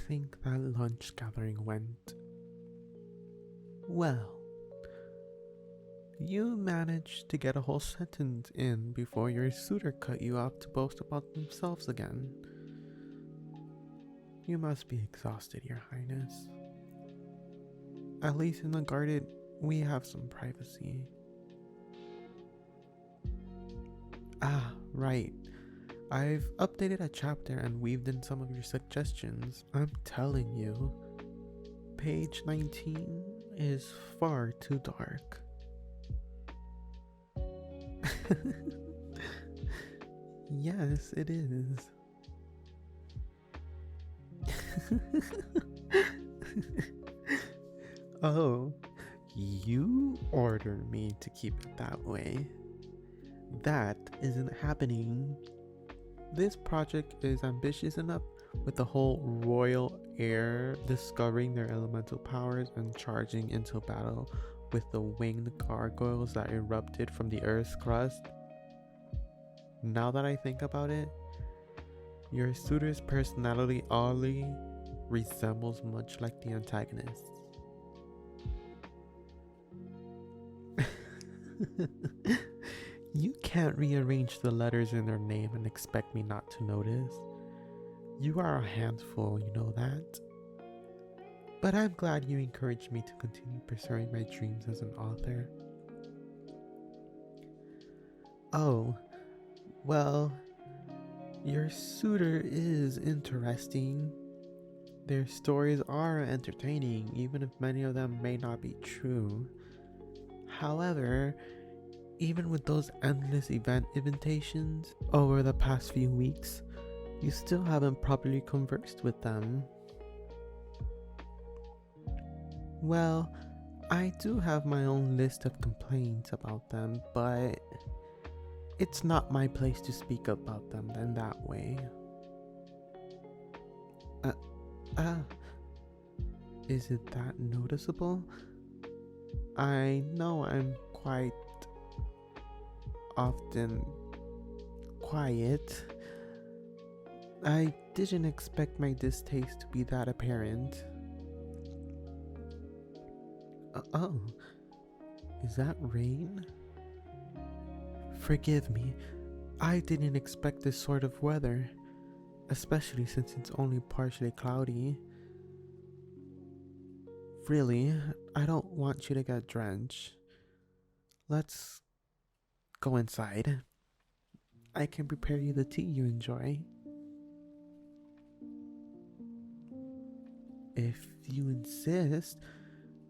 think that lunch gathering went? Well, you managed to get a whole sentence in before your suitor cut you off to boast about themselves again. You must be exhausted, Your Highness. At least in the garden, we have some privacy. Ah, right. I've updated a chapter and weaved in some of your suggestions. I'm telling you, page 19 is far too dark. Yes, it is. Oh, you ordered me to keep it that way. That isn't happening. This project is ambitious enough with the whole royal heir discovering their elemental powers and charging into battle with the winged gargoyles that erupted from the earth's crust. Now that I think about it, your suitor's personality oddly resembles much like the antagonist. You can't rearrange the letters in their name and expect me not to notice. You are a handful, you know that. But I'm glad you encouraged me to continue pursuing my dreams as an author. Oh, well, your suitor is interesting. Their stories are entertaining, even if many of them may not be true. However, even with those endless event invitations over the past few weeks, you still haven't properly conversed with them. Well, I do have my own list of complaints about them, but it's not my place to speak about them in that way. Is it that noticeable? I know I'm quite often quiet. I didn't expect my distaste to be that apparent. Oh, is that rain? Forgive me, I didn't expect this sort of weather, especially since it's only partially cloudy. Really, I don't want you to get drenched. Let's go inside. I can prepare you the tea you enjoy. If you insist,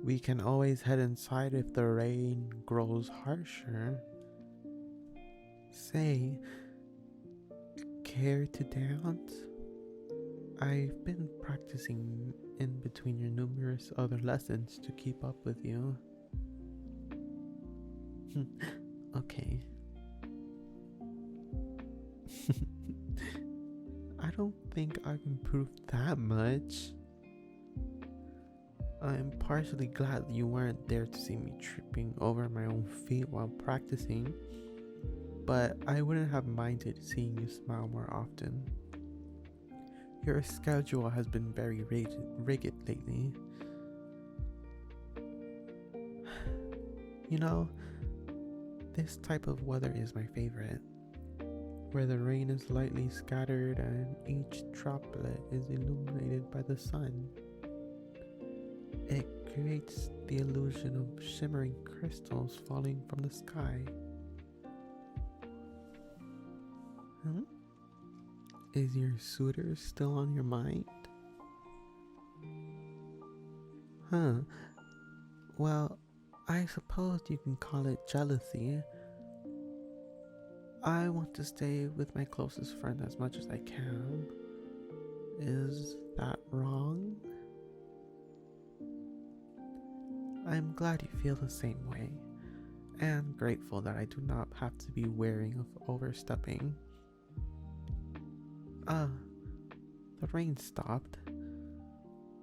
we can always head inside if the rain grows harsher. Say, care to dance? I've been practicing in between your numerous other lessons to keep up with you. Okay. I don't think I've improved that much. I'm partially glad you weren't there to see me tripping over my own feet while practicing, but I wouldn't have minded seeing you smile more often. Your schedule has been very rigid lately. You know, this type of weather is my favorite, where the rain is lightly scattered and each droplet is illuminated by the sun. It creates the illusion of shimmering crystals falling from the sky. Is your suitor still on your mind? Well, I suppose you can call it jealousy. I want to stay with my closest friend as much as I can. Is that wrong? I'm glad you feel the same way, and grateful that I do not have to be wary of overstepping. The rain stopped.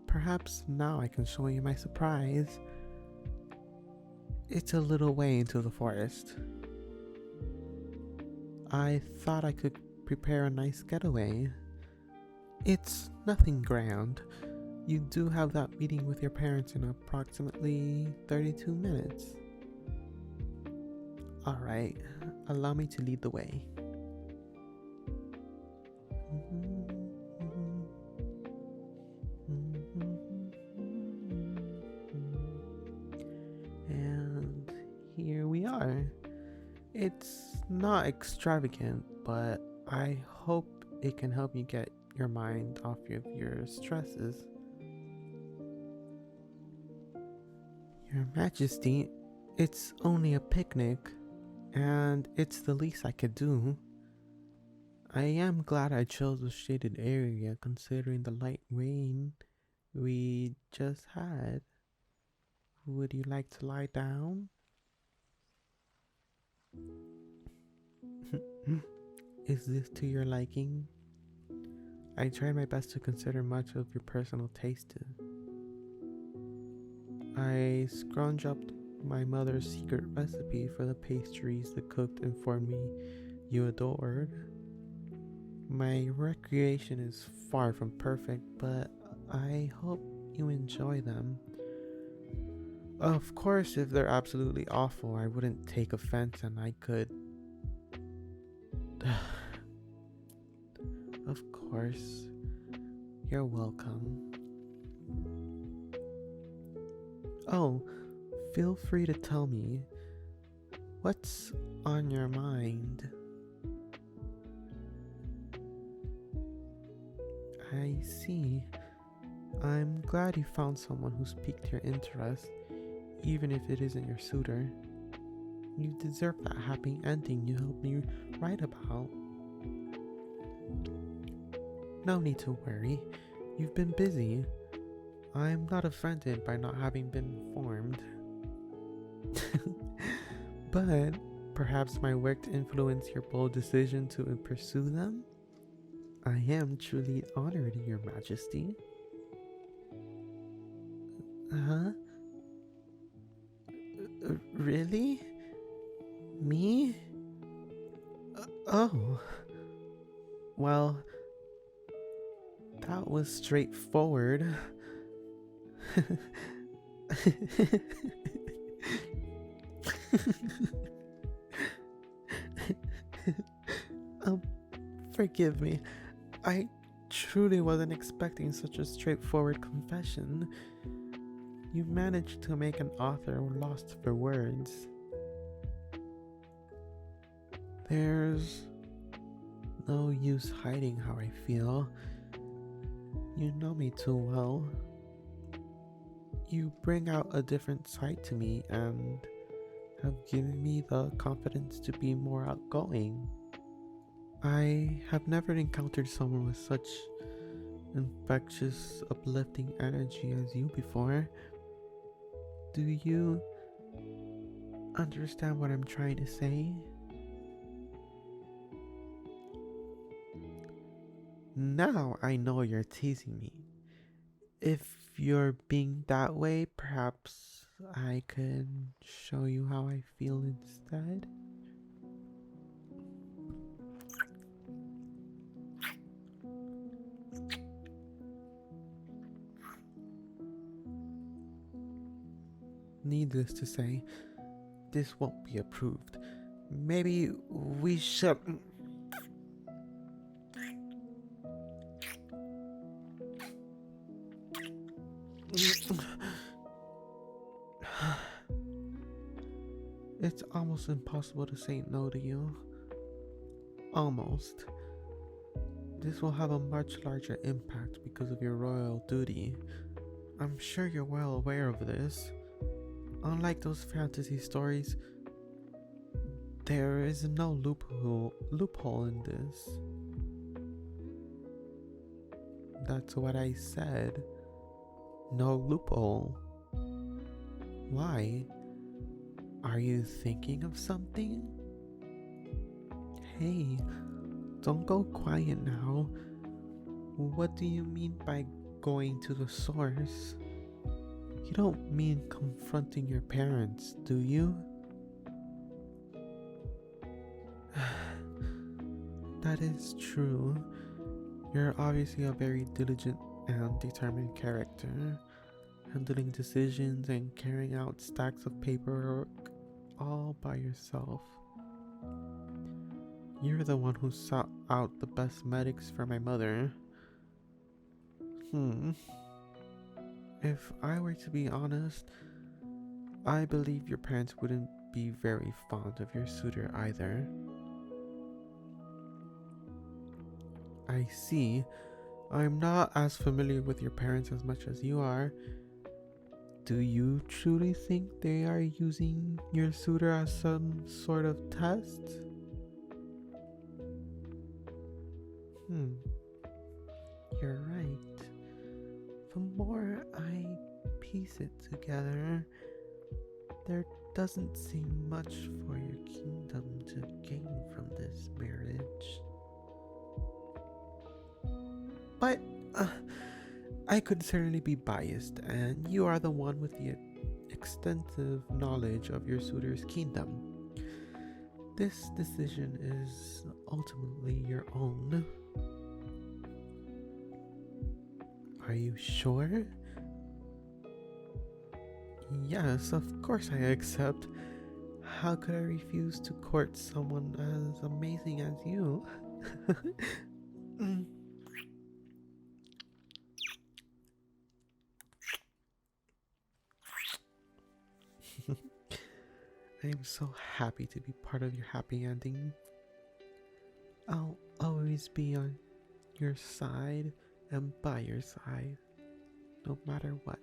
Perhaps now I can show you my surprise. It's a little way into the forest. I thought I could prepare a nice getaway. It's nothing grand. You do have that meeting with your parents in approximately 32 minutes. Alright, allow me to lead the way. And here we are. It's not extravagant, but I hope it can help you get your mind off of your stresses. Your Majesty, it's only a picnic, and it's the least I could do. I am glad I chose a shaded area considering the light rain we just had. Would you like to lie down? Is this to your liking? I tried my best to consider much of your personal taste. I scrounged up my mother's secret recipe for the pastries the cook informed me you adored. My recreation is far from perfect, but I hope you enjoy them. Of course, if they're absolutely awful, I wouldn't take offense and I could... Of course, you're welcome. Oh, feel free to tell me what's on your mind. I see. I'm glad you found someone who's piqued your interest, even if it isn't your suitor. You deserve that happy ending you helped me write about. No need to worry. You've been busy. I'm not offended by not having been informed. But perhaps my work influenced your bold decision to pursue them? I am truly honored, Your Majesty. Huh? Really? Me? Oh. Well, that was straightforward. Forgive me. I truly wasn't expecting such a straightforward confession. You managed to make an author lost for words. There's no use hiding how I feel. You know me too well. You bring out a different side to me and have given me the confidence to be more outgoing. I have never encountered someone with such infectious, uplifting energy as you before. Do you understand what I'm trying to say? Now I know you're teasing me. If you're being that way, perhaps I could show you how I feel instead. Needless to say, this won't be approved. Maybe we should... It's almost impossible to say no to you. Almost. This will have a much larger impact because of your royal duty. I'm sure you're well aware of this. Unlike those fantasy stories, there is no loophole in this. That's what I said. No loophole. Why? Are you thinking of something? Hey, don't go quiet now. What do you mean by going to the source? You don't mean confronting your parents, do you? That is true. You're obviously a very diligent and determined character, handling decisions and carrying out stacks of paperwork all by yourself. You're the one who sought out the best medics for my mother. If I were to be honest, I believe your parents wouldn't be very fond of your suitor either. I see. I'm not as familiar with your parents as much as you are. Do you truly think they are using your suitor as some sort of test? You're right. The more I piece it together, there doesn't seem much for your kingdom to gain from this marriage. But I could certainly be biased, and you are the one with the extensive knowledge of your suitor's kingdom. This decision is ultimately your own. Are you sure? Yes, of course I accept. How could I refuse to court someone as amazing as you? I am so happy to be part of your happy ending. I'll always be on your side and by your side, no matter what.